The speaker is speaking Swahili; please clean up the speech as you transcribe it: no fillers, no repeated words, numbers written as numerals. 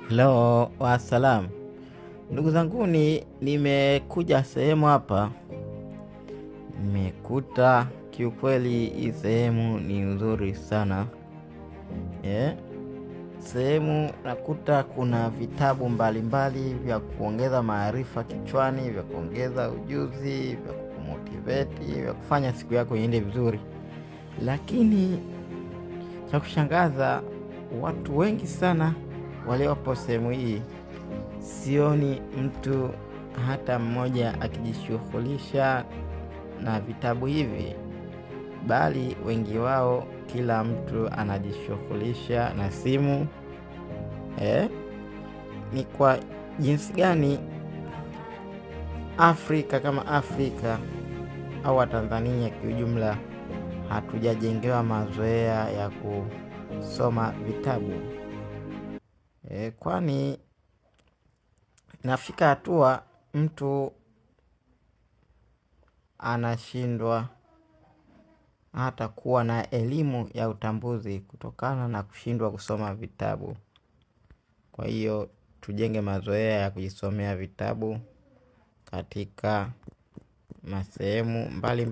Hello, wassalam. Ndugu zanguni, nimekuja sehemu hapa. Nimekuta kiukweli hii sehemu ni nzuri sana. Sehemu nakuta kuna vitabu mbalimbali vya kuongeza maarifa kichwani, vya kuongeza ujuzi, vya kumotivate, vya kufanya siku yako iende vizuri. Lakini cha kushangaza, watu wengi sana waliopo sehemu hii, sioni mtu hata mmoja akijishughulisha na vitabu hivi, bali wengi wao kila mtu anajishughulisha na simu. Ni kwa jinsi gani Afrika kama Afrika au Tanzania kiujumla hatujajengewa mazoea ya kusoma vitabu? Kwani nafika hatua mtu anashindwa hata kuwa na elimu ya utambuzi kutokana na kushindwa kusoma vitabu. Kwa hiyo tujenge mazoea ya kujisomea vitabu katika masehemu mbalimbali.